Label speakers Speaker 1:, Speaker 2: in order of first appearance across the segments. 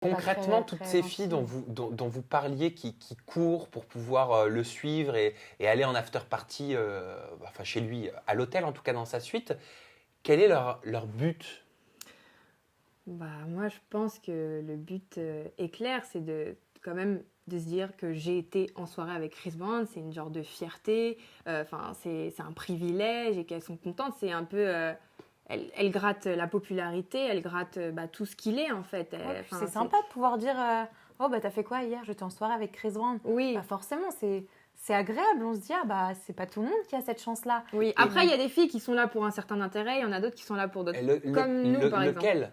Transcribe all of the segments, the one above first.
Speaker 1: Concrètement,
Speaker 2: très,
Speaker 1: toutes
Speaker 2: très
Speaker 1: ces filles
Speaker 2: gentil.
Speaker 1: dont vous parliez qui courent pour pouvoir le suivre et aller en after party, enfin chez lui, à l'hôtel en tout cas dans sa suite, quel est leur but?
Speaker 3: Bah, moi, je pense que le but est clair, c'est quand même de se dire que j'ai été en soirée avec Chris Brown, c'est une genre de fierté, enfin c'est un privilège et qu'elles sont contentes, c'est un peu... elle gratte la popularité, elle gratte tout ce qu'il est en fait.
Speaker 2: Ouais, puis c'est sympa de pouvoir dire oh bah t'as fait quoi hier? J'étais en soirée avec Chris Brown.
Speaker 3: Oui,
Speaker 2: Bah, forcément, c'est agréable. On se dit ah bah c'est pas tout le monde qui a cette chance-là.
Speaker 3: oui. Après, il y a des filles qui sont là pour un certain intérêt, il y en a d'autres qui sont là pour d'autres. Comme nous, par exemple.
Speaker 1: Lequel?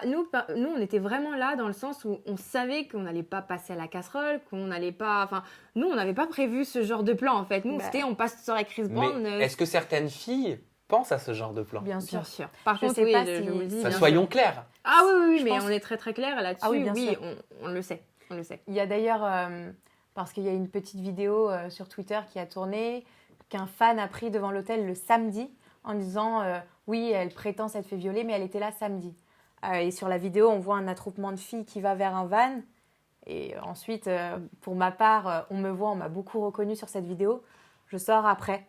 Speaker 3: Nous, on était vraiment là dans le sens où on savait qu'on n'allait pas passer à la casserole, qu'on n'allait pas... Enfin, nous, on n'avait pas prévu ce genre de plan, en fait. Nous,
Speaker 2: Bah.
Speaker 3: c'était on passe sur avec Chris Brown.
Speaker 1: Mais est-ce que certaines filles pensent à ce genre de plan?
Speaker 2: Bien sûr.
Speaker 3: Bien sûr. Par
Speaker 2: Je
Speaker 3: contre,
Speaker 2: sais
Speaker 3: oui,
Speaker 2: pas
Speaker 3: je
Speaker 2: si-
Speaker 3: vous le dis,
Speaker 1: Ça,
Speaker 3: bien
Speaker 1: soyons
Speaker 3: sûr.
Speaker 1: clairs.
Speaker 3: Ah oui, oui, oui,
Speaker 2: Je
Speaker 3: mais
Speaker 2: pense-
Speaker 3: on est très très clair là-dessus.
Speaker 2: Ah oui, bien sûr.
Speaker 3: On le sait. On le sait.
Speaker 2: Il y a d'ailleurs, parce qu'il y a une petite vidéo sur Twitter qui a tourné, qu'un fan a pris devant l'hôtel le samedi en disant oui, elle prétend s'être fait violer, mais elle était là samedi. Et sur la vidéo, on voit un attroupement de filles qui va vers un van. Et ensuite, pour ma part, on m'a beaucoup reconnue sur cette vidéo. Je sors après.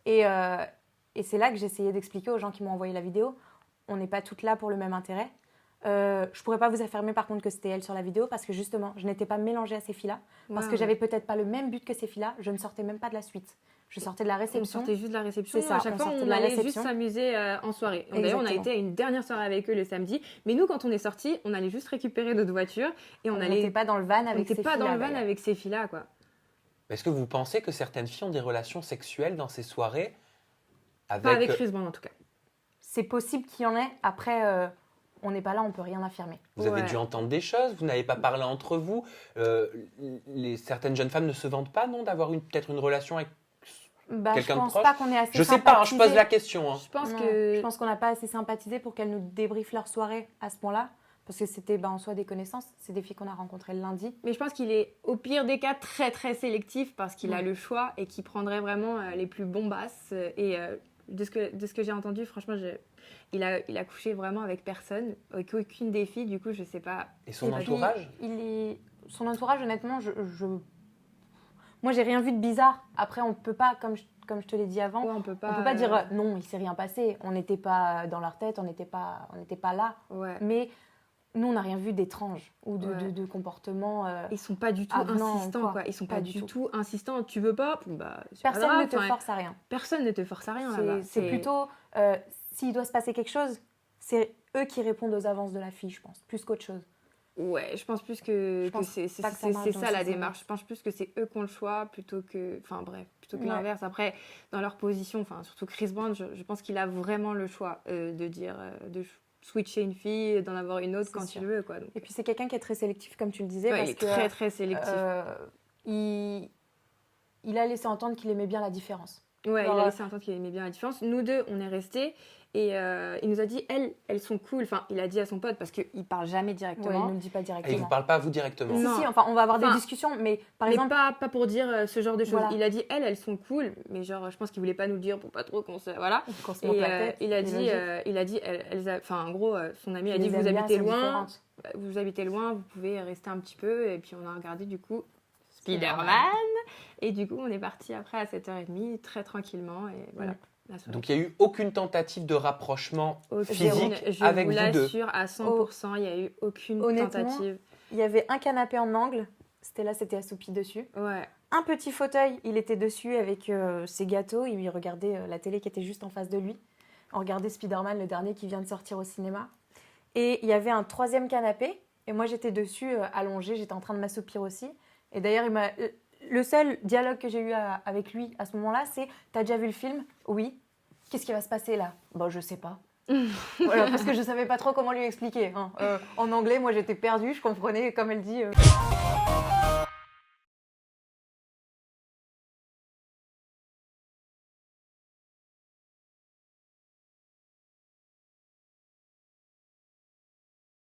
Speaker 2: Et c'est là que j'essayais d'expliquer aux gens qui m'ont envoyé la vidéo, on n'est pas toutes là pour le même intérêt. Je pourrais pas vous affirmer par contre que c'était elle sur la vidéo parce que justement, je n'étais pas mélangée à ces filles-là. Parce que j'avais peut-être pas le même but que ces filles-là. Je ne sortais même pas de la suite. Je sortais de la
Speaker 3: On
Speaker 2: réception.
Speaker 3: sortait juste de la réception.
Speaker 2: C'est ça,
Speaker 3: À chaque
Speaker 2: on
Speaker 3: fois,
Speaker 2: sortait
Speaker 3: on
Speaker 2: de la
Speaker 3: allait
Speaker 2: réception.
Speaker 3: juste s'amuser en soirée. D'ailleurs, on a
Speaker 2: Exactement.
Speaker 3: été à une dernière soirée avec eux le samedi. Mais nous, quand on est sortis, on allait juste récupérer notre voiture et
Speaker 2: On
Speaker 3: allait...
Speaker 2: n'était pas dans le van
Speaker 3: On
Speaker 2: avec
Speaker 3: n'était
Speaker 2: ces
Speaker 3: pas
Speaker 2: filles-là.
Speaker 3: dans le van
Speaker 2: d'ailleurs.
Speaker 3: avec ces filles-là, quoi.
Speaker 1: Est-ce que vous pensez que certaines filles ont des relations sexuelles dans ces soirées
Speaker 3: Pas avec Chris Brown, en tout cas.
Speaker 2: C'est possible qu'il y en ait. Après, on n'est pas là, on peut rien affirmer.
Speaker 1: Vous avez
Speaker 3: Ouais.
Speaker 1: dû entendre des choses, vous n'avez pas parlé entre vous. Certaines jeunes femmes ne se vantent pas, non, d'avoir peut-être une relation avec
Speaker 2: Bah, je
Speaker 1: quelqu'un de
Speaker 2: pense
Speaker 1: proche?
Speaker 2: pas qu'on est assez
Speaker 1: Je sais pas, hein, je pose
Speaker 2: sympathisés.
Speaker 1: la question. hein.
Speaker 3: Je pense
Speaker 2: Non,
Speaker 3: que...
Speaker 2: je pense qu'on n'a pas assez sympathisé pour qu'elles nous débriefent leur soirée à ce point-là. Parce que c'était en soi des connaissances. C'est des filles qu'on a rencontrées le lundi.
Speaker 3: Mais je pense qu'il est, au pire des cas, très très sélectif parce qu'il a le choix et qu'il prendrait vraiment les plus bombasses. Et de ce que j'ai entendu, franchement, il a couché vraiment avec personne, avec aucune des filles. Du coup, je sais pas.
Speaker 1: Et son
Speaker 2: Et puis,
Speaker 1: entourage?
Speaker 2: Son entourage, honnêtement, moi, j'ai rien vu de bizarre. Après, on peut pas, comme je te l'ai dit avant,
Speaker 3: Ouais, on peut pas.
Speaker 2: on peut pas dire non, il s'est rien passé. On n'était pas dans leur tête, on n'était pas là.
Speaker 3: Ouais.
Speaker 2: Mais nous, on n'a rien vu d'étrange ou
Speaker 3: Ouais.
Speaker 2: de comportement.
Speaker 3: Ils sont pas du tout
Speaker 2: avenant,
Speaker 3: insistants,
Speaker 2: quoi.
Speaker 3: quoi. Ils sont
Speaker 2: Pas
Speaker 3: pas
Speaker 2: du
Speaker 3: du
Speaker 2: tout.
Speaker 3: tout insistants. Tu veux pas? Bah, c'est pas
Speaker 2: Personne
Speaker 3: grave.
Speaker 2: ne te
Speaker 3: Enfin,
Speaker 2: force à rien.
Speaker 3: Personne ne te force à rien là-bas.
Speaker 2: C'est plutôt, s'il doit se passer quelque chose, c'est eux qui répondent aux avances de la fille, je pense, plus qu'autre chose.
Speaker 3: Ouais, je pense plus que
Speaker 2: Je pense
Speaker 3: c'est
Speaker 2: pas que ça marche dans
Speaker 3: ça
Speaker 2: ce
Speaker 3: la
Speaker 2: sens-là.
Speaker 3: démarche. Je pense plus que c'est eux qui ont le choix plutôt que... Enfin bref, plutôt que
Speaker 2: Ouais.
Speaker 3: l'inverse. Après, dans leur position, enfin surtout Chris Brown, je pense qu'il a vraiment le choix de dire, de switcher une fille, d'en avoir une autre
Speaker 2: C'est
Speaker 3: quand
Speaker 2: sûr.
Speaker 3: il veut, quoi. Donc,
Speaker 2: Et puis c'est quelqu'un qui est très sélectif, comme tu le disais,
Speaker 3: ouais,
Speaker 2: parce
Speaker 3: il est
Speaker 2: que
Speaker 3: très très sélectif.
Speaker 2: il a laissé entendre qu'il aimait bien la différence.
Speaker 3: Ouais, il
Speaker 2: genre,
Speaker 3: a laissé entendre qu'il aimait bien la différence. Nous deux, on est restés et il nous a dit, elles sont cool. Enfin, il a dit à son pote parce qu'il parle jamais
Speaker 2: Ouais, il
Speaker 3: directement.
Speaker 2: ne le dit pas
Speaker 1: Et il ne
Speaker 2: directement.
Speaker 1: vous parle pas à vous directement?
Speaker 2: Si,
Speaker 3: Non.
Speaker 2: si, enfin, on va avoir des
Speaker 3: Enfin,
Speaker 2: discussions, mais par
Speaker 3: Mais
Speaker 2: exemple,
Speaker 3: pas pour dire ce genre de choses.
Speaker 2: Voilà.
Speaker 3: Il a dit, elles sont cool, mais genre, je pense qu'il voulait pas nous le dire pour pas trop qu'on se... Voilà.
Speaker 2: qu'on se monte
Speaker 3: Et
Speaker 2: la tête,
Speaker 3: il a
Speaker 2: c'est
Speaker 3: dit, enfin, en gros, son ami a
Speaker 2: logique.
Speaker 3: dit,
Speaker 2: Je les
Speaker 3: vous
Speaker 2: aime bien,
Speaker 3: habitez
Speaker 2: c'est
Speaker 3: loin,
Speaker 2: différente.
Speaker 3: vous habitez loin, vous pouvez rester un petit peu. Et puis on a regardé du coup
Speaker 2: Spider-Man.
Speaker 3: Spider-Man. Et du coup, on est parti après à 7h30, très tranquillement. Et voilà.
Speaker 2: Ouais.
Speaker 3: La soirée.
Speaker 1: Donc il n'y a eu aucune tentative de rapprochement physique
Speaker 3: je
Speaker 1: avec
Speaker 3: vous
Speaker 1: vous deux?
Speaker 3: l'assure à 100%, il n'y a eu aucune
Speaker 2: Honnêtement,
Speaker 3: tentative.
Speaker 2: Il y avait un canapé en angle, c'était assoupi dessus.
Speaker 3: Ouais.
Speaker 2: Un petit fauteuil, il était dessus avec ses gâteaux. Il regardait la télé qui était juste en face de lui. On regardait Spider-Man, le dernier qui vient de sortir au cinéma. Et il y avait un troisième canapé. Et moi, j'étais dessus, allongée. J'étais en train de m'assoupir aussi. Et d'ailleurs, le seul dialogue que j'ai eu avec lui à ce moment-là, c'est « T'as déjà vu le film ?»« Oui. »« Qu'est-ce qui va se passer là ?»« Bon, je sais pas. » Voilà, parce que je savais pas trop comment lui expliquer. Hein. En anglais, moi, j'étais perdue. Je comprenais, comme elle dit...